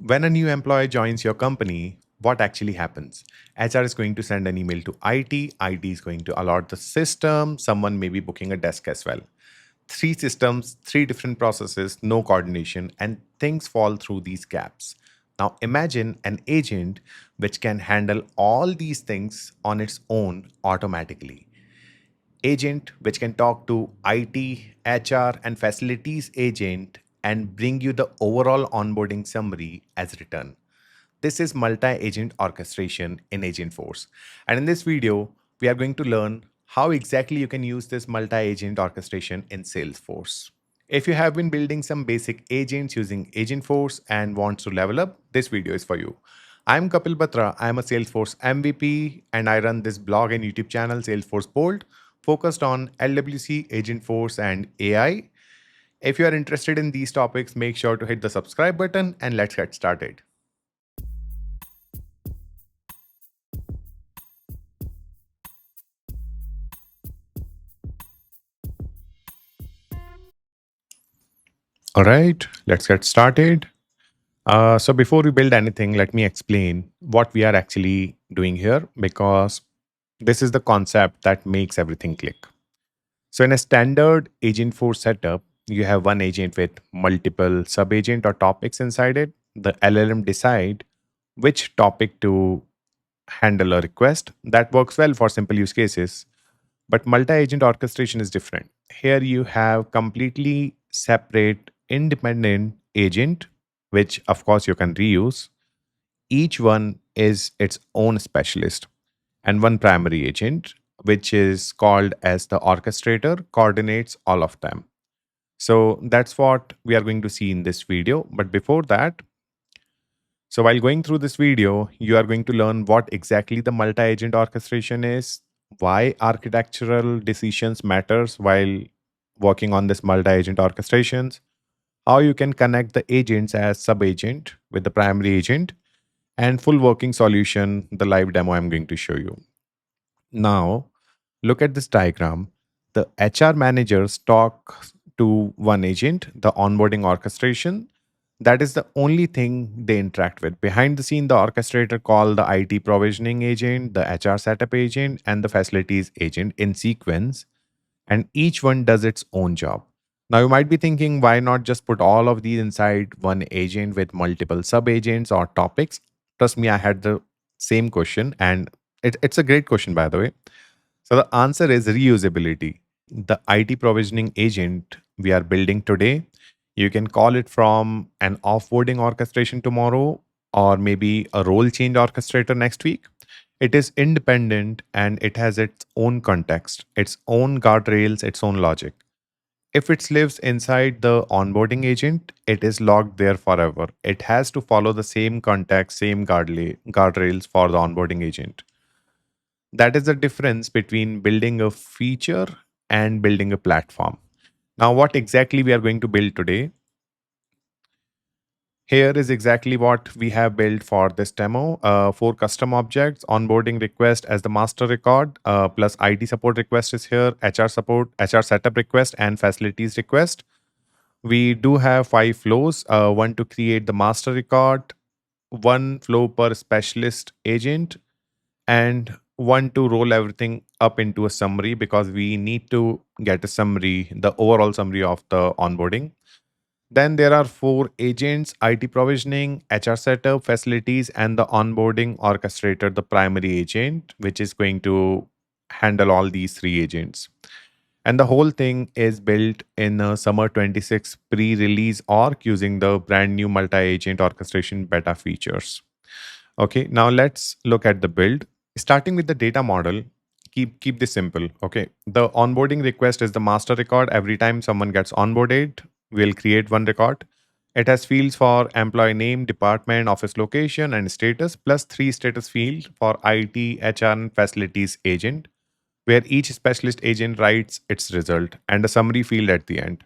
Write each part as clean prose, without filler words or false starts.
when a new employee joins your company, what actually happens? HR is going to send an email to IT. IT is going to allot the system. Someone may be booking a desk as well. Three systems, three different processes, no coordination, and things fall through these gaps. Now, imagine an agent which can handle all these things on its own automatically. Agent which can talk to IT, HR, and facilities agent and bring you the overall onboarding summary as written. This is multi-agent orchestration in Agentforce. And in this video, we are going to learn how exactly you can use this multi-agent orchestration in Salesforce. If you have been building some basic agents using Agentforce and wants to level up, this video is for you. I'm Kapil Batra. I'm a Salesforce MVP and I run this blog and YouTube channel, Salesforce Bold, focused on LWC, Agentforce, and AI. If you are interested in these topics, make sure to hit the subscribe button and let's get started. All right, let's get started. So before we build anything, let me explain what we are actually doing here because this is the concept that makes everything click. So in a standard agent force setup, you have one agent with multiple sub-agent or topics inside it. The LLM decide which topic to handle a request. That works well for simple use cases. But multi-agent orchestration is different. Here you have completely separate independent agent, which of course you can reuse. Each one is its own specialist, and one primary agent, which is called as the orchestrator, coordinates all of them. So that's what we are going to see in this video. But before that, so while going through this video, you are going to learn what exactly the multi-agent orchestration is, why architectural decisions matters while working on this multi-agent orchestrations, how you can connect the agents as sub-agent with the primary agent, and full working solution, the live demo I'm going to show you. Now, look at this diagram. The HR managers talk to one agent, the onboarding orchestration. That is the only thing they interact with. Behind the scene, the orchestrator call the IT provisioning agent, the HR setup agent, and the facilities agent in sequence, and each one does its own job. Now, you might be thinking, why not just put all of these inside one agent with multiple sub agents or topics? Trust me, I had the same question, and it's a great question, by the way. So, the answer is reusability. The IT provisioning agent we are building today, you can call it from an offboarding orchestration tomorrow, or maybe a role change orchestrator next week. It is independent and it has its own context, its own guardrails, its own logic. If it lives inside the onboarding agent, it is locked there forever. It has to follow the same context, same guardrails for the onboarding agent. That is the difference between building a feature and building a platform. Now, what exactly we are going to build today? Here is exactly what we have built for this demo. 4 custom objects, onboarding request as the master record, plus IT support request is here, HR support, HR setup request, and facilities request. We do have 5 flows, one to create the master record, 1 flow per specialist agent, and one to roll everything up into a summary because we need to get a summary, the overall summary of the onboarding. Then there are 4 agents: IT provisioning, HR setup, facilities, and the onboarding orchestrator, the primary agent, which is going to handle all these 3 agents. And the whole thing is built in a summer 26 pre-release org using the brand new multi-agent orchestration beta features. Okay, now let's look at the build. Starting with the data model, keep this simple. Okay, the onboarding request is the master record. Every time someone gets onboarded, we'll create one record. It has fields for employee name, department, office location, and status, plus 3 status fields for IT, HR, and facilities agent, where each specialist agent writes its result, and a summary field at the end.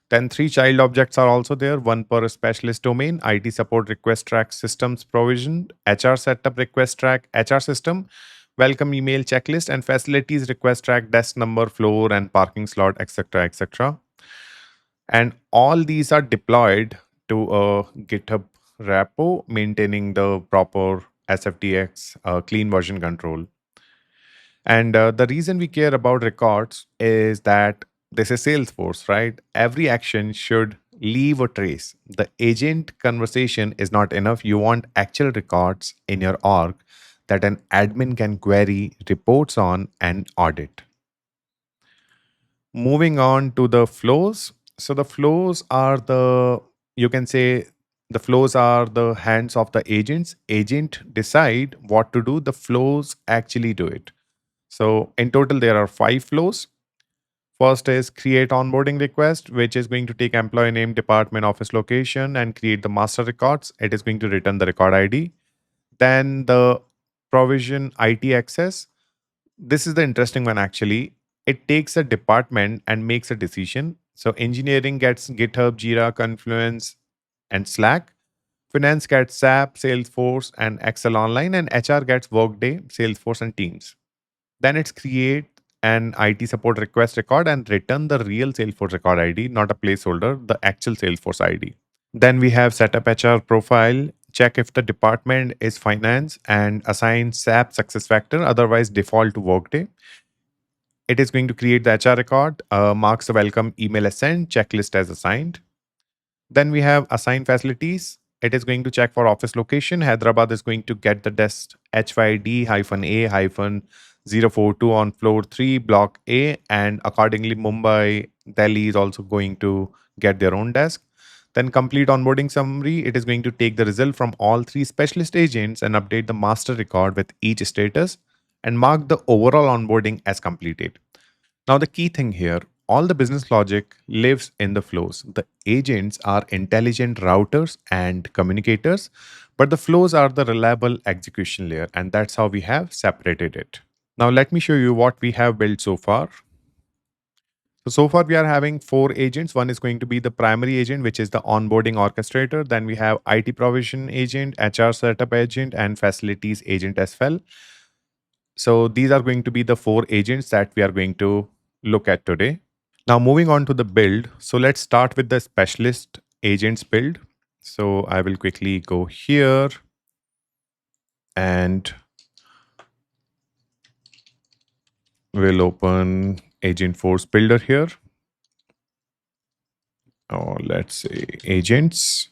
Then 3 child objects are also there, one per specialist domain: IT support request track systems provision, HR setup request track HR system, welcome email checklist, and facilities request track desk number, floor, and parking slot, etc. etc. And all these are deployed to a GitHub repo, maintaining the proper SFDX clean version control. And the reason we care about records is that this is Salesforce, right? Every action should leave a trace. The agent conversation is not enough. You want actual records in your org that an admin can query, reports on, and audit. Moving on to the flows. So the flows are you can say, the flows are the hands of the agents. Agent decide what to do. The flows actually do it. So in total, there are 5 flows. First is create onboarding request, which is going to take employee name, department, office location, and create the master records. It is going to return the record ID. Then the provision IT access. This is the interesting one actually. It takes a department and makes a decision. So engineering gets GitHub, Jira, Confluence, and Slack. Finance gets SAP, Salesforce, and Excel Online, and HR gets Workday, Salesforce, and Teams. Then it's create an IT support request record and return the real Salesforce record ID, not a placeholder, the actual Salesforce ID. Then we have setup HR profile, check if the department is finance and assign SAP success factor, otherwise default to Workday. It is going to create the HR record, marks the welcome email as sent, checklist as assigned. Then we have assign facilities. It is going to check for office location. Hyderabad is going to get the desk HYD-A-042 on floor 3, block A, and accordingly, Mumbai, Delhi is also going to get their own desk. Then complete onboarding summary. It is going to take the result from all 3 specialist agents and update the master record with each status and mark the overall onboarding as completed. Now, the key thing here, all the business logic lives in the flows. The agents are intelligent routers and communicators, but the flows are the reliable execution layer, and that's how we have separated it. Now, let me show you what we have built so far. So far, we are having 4 agents. One is going to be the primary agent, which is the onboarding orchestrator. Then we have IT provision agent, HR setup agent, and facilities agent as well. So these are going to be the 4 agents that we are going to look at today. Now, moving on to the build. So let's start with the specialist agents build. So I will quickly go here and we'll open Agentforce builder here. Or let's say agents,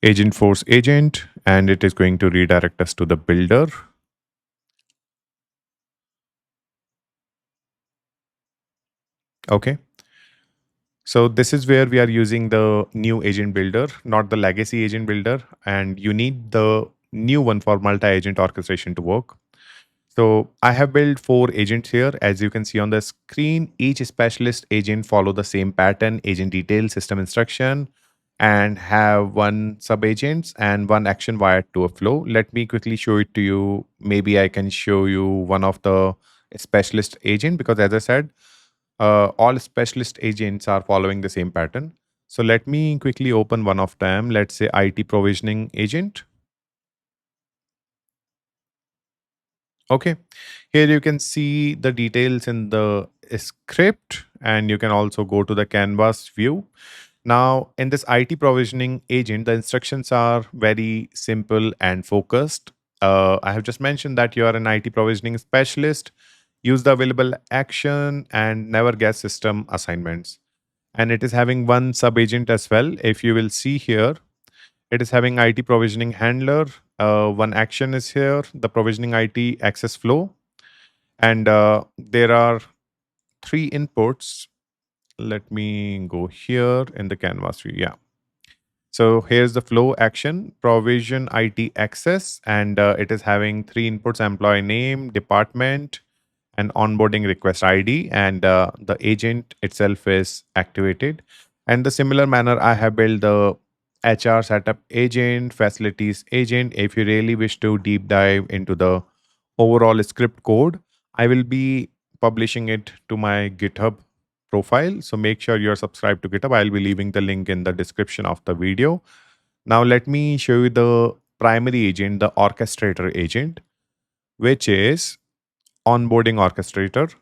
Agentforce agent, and it is going to redirect us to the builder. Okay. So this is where we are using the new agent builder, not the legacy agent builder. And you need the new one for multi-agent orchestration to work. So I have built 4 agents here. As you can see on the screen, each specialist agent follow the same pattern, agent detail, system instruction, and have 1 sub-agents and 1 action wired to a flow. Let me quickly show it to you. Maybe I can show you one of the specialist agent because as I said, all specialist agents are following the same pattern. So let me quickly open one of them. Let's say IT provisioning agent. Okay, here you can see the details in the script and you can also go to the canvas view. Now in this IT provisioning agent, the instructions are very simple and focused. I have just mentioned that you are an IT provisioning specialist. Use the available action and never guess system assignments. And it is having 1 sub-agent as well. If you will see here, it is having IT provisioning handler. 1 action is here, the provisioning IT access flow. And there are 3 inputs. Let me go here in the canvas view. Yeah. So here's the flow action, provision IT access, and it is having 3 inputs: employee name, department, and onboarding request ID, and the agent itself is activated. And the similar manner, I have built the HR setup agent, facilities agent. If you really wish to deep dive into the overall script code, I will be publishing it to my GitHub profile. So make sure you're subscribed to GitHub. I'll be leaving the link in the description of the video. Now let me show you the primary agent, the orchestrator agent, which is onboarding orchestrator.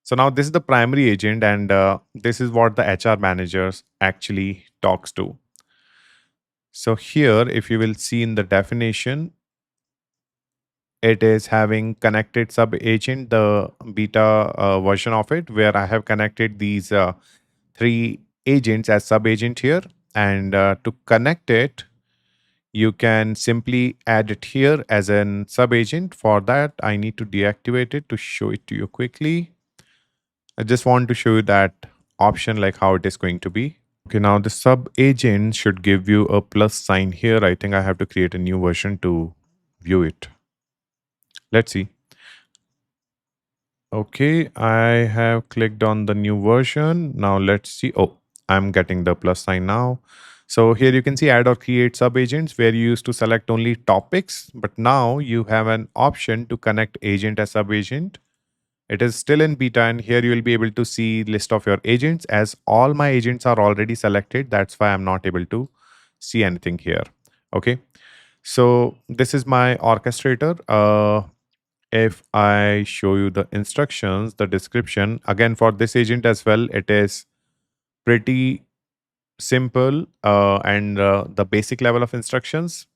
So now this is the primary agent and this is what the HR managers actually talks to. So here, if you will see in the definition, it is having connected sub agent, the beta version of it, where I have connected these three agents as sub agent here. And to connect it, you can simply add it here as an sub agent. For that, I need to deactivate it to show it to you quickly. I just want to show you that option, like how it is going to be. Okay, now the sub agent should give you a plus sign here. I think I have to create a new version to view it. Let's see. Okay, I have clicked on the new version. Now let's see. Oh, I'm getting the plus sign now. So here you can see add or create subagents where you used to select only topics, but now you have an option to connect agent as subagent. It is still in beta, and here you will be able to see list of your agents as all my agents are already selected. That's why I'm not able to see anything here. Okay. So this is my orchestrator. If I show you the instructions, the description, again for this agent as well, it is pretty simple and the basic level of instructions.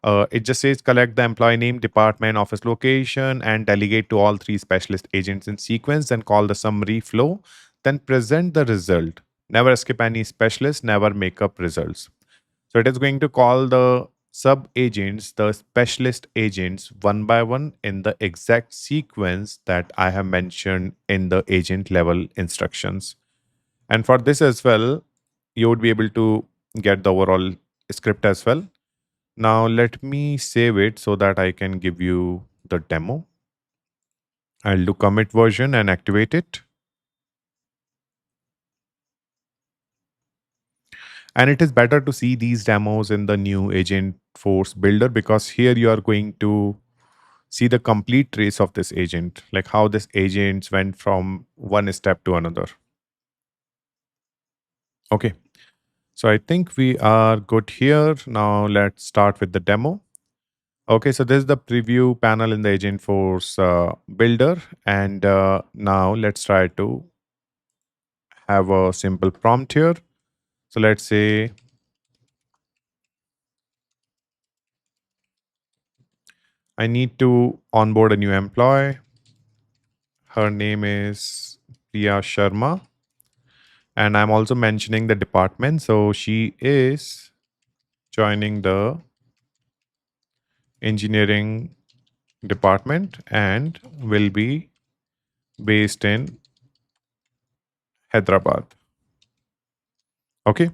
It just says collect the employee name, department, office location, and delegate to all three specialist agents in sequence, then call the summary flow, then present the result. Never skip any specialist, never make up results. So it is going to call the sub agents, the specialist agents, one by one in the exact sequence that I have mentioned in the agent level instructions. And for this as well, you would be able to get the overall script as well. Now let me save it so that I can give you the demo. I'll do commit version and activate it. And it is better to see these demos in the new Agentforce builder, because here you are going to see the complete trace of this agent, like how this agents went from one step to another. Okay, so I think we are good here. Now let's start with the demo. Okay, so this is the preview panel in the Agentforce builder. And now let's try to have a simple prompt here. So let's say I need to onboard a new employee. Her name is Priya Sharma. And I'm also mentioning the department. So she is joining the engineering department and will be based in Hyderabad. Okay.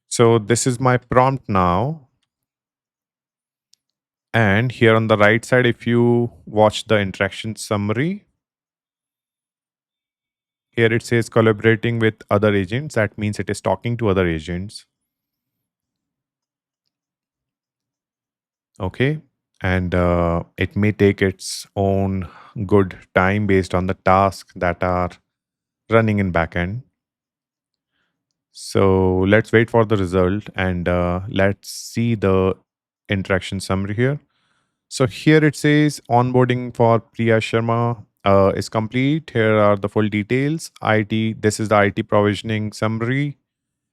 So this is my prompt now. And here on the right side, if you watch the interaction summary, here it says collaborating with other agents. That means it is talking to other agents. Okay. And it may take its own good time based on the tasks that are running in backend. So let's wait for the result and let's see the interaction summary here. So here it says onboarding for Priya Sharma is complete. Here are the full details. IT, this is the IT provisioning summary.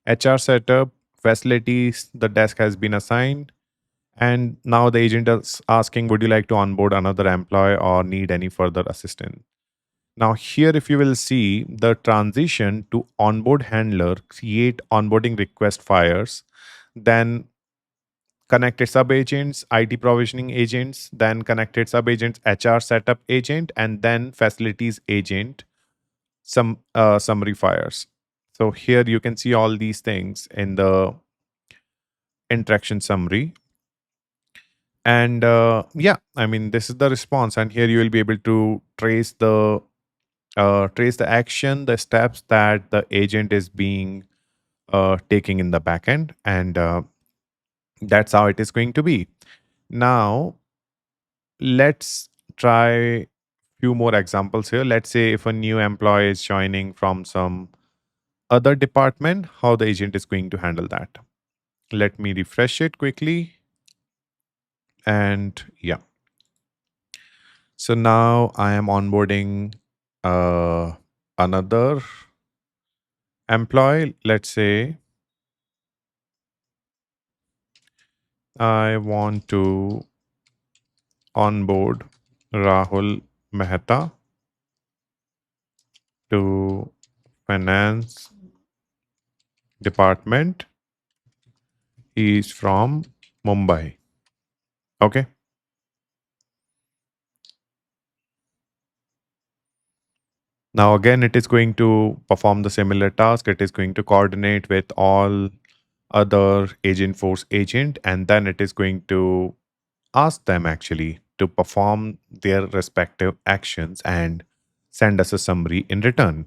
HR setup, facilities, the desk has been assigned. And now the agent is asking, would you like to onboard another employee or need any further assistance? Now here, if you will see the transition to onboard handler, create onboarding request fires, then connected sub agents, IT provisioning agents, then connected sub agents, HR setup agent, and then facilities agent, some summary fires. So here you can see all these things in the interaction summary. And yeah, I mean, this is the response. And here you will be able to trace the action, the steps that the agent is being taking in the backend, and that's how it is going to be. Now, let's try few more examples here. Let's say if a new employee is joining from some other department, how the agent is going to handle that. Let me refresh it quickly. And yeah, so now I am onboarding uh, another employee. Let's say I want to onboard Rahul Mehta to finance department. He's from Mumbai. Okay. Now again, it is going to perform the similar task. It is going to coordinate with all other Agentforce agent, and then it is going to ask them actually to perform their respective actions and send us a summary in return.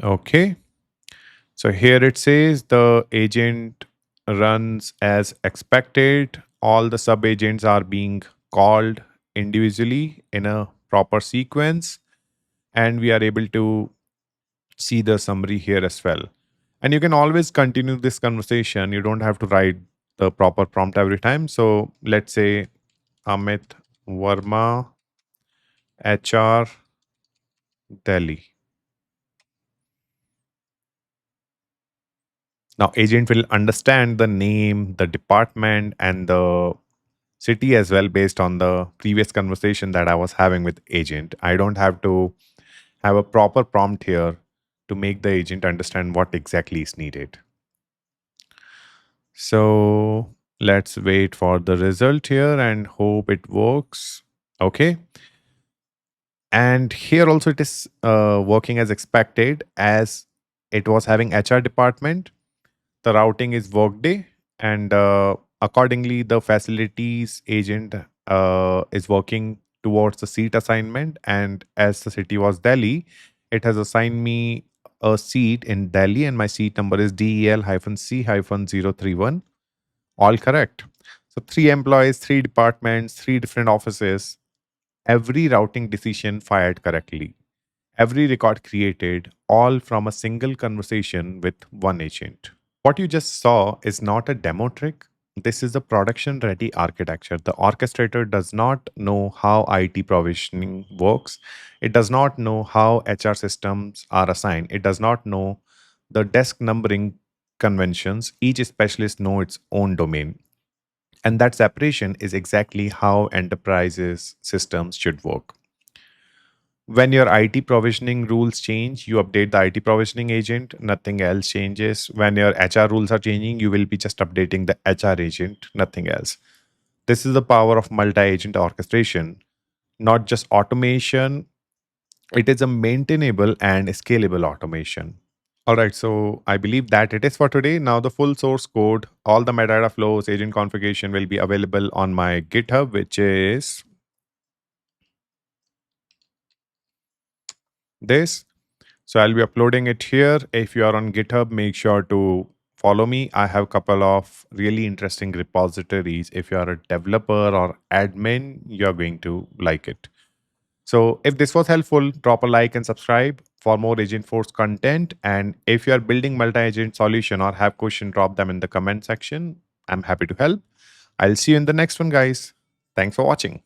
Okay. So here it says the agent runs as expected. All the sub agents are being called individually in a proper sequence, and we are able to see the summary here as well. And you can always continue this conversation. You don't have to write the proper prompt every time. So let's say Amit Verma, HR, Delhi. Now, agent will understand the name, the department, and the city as well based on the previous conversation that I was having with agent. I don't have to have a proper prompt here to make the agent understand what exactly is needed. So let's wait for the result here and hope it works. Okay. And here also it is working as expected, as it was having HR department. The routing is Workday, and accordingly, the facilities agent is working towards the seat assignment. And as the city was Delhi, it has assigned me a seat in Delhi, and my seat number is DEL-C-031. All correct. So, three employees, three departments, three different offices, every routing decision fired correctly, every record created, all from a single conversation with one agent. What you just saw is not a demo trick. This is a production ready architecture. The orchestrator does not know how IT provisioning works. It does not know how HR systems are assigned. It does not know the desk numbering conventions. Each specialist know its own domain. And that separation is exactly how enterprises systems should work. When your IT provisioning rules change, you update the IT provisioning agent, nothing else changes. When your HR rules are changing, you will be just updating the HR agent, nothing else. This is the power of multi-agent orchestration, not just automation. It is a maintainable and scalable automation. All right, so I believe that it is for today. Now, the full source code, all the metadata flows, agent configuration will be available on my GitHub, which is this. So I'll be uploading it here. If you are on GitHub, make sure to follow me. I have a couple of really interesting repositories. If you are a developer or admin, you're going to like it. So if this was helpful, drop a like and subscribe for more Agentforce content. And if you are building multi-agent solution or have question, drop them in the comment section. I'm happy to help. I'll see you in the next one, guys. Thanks for watching.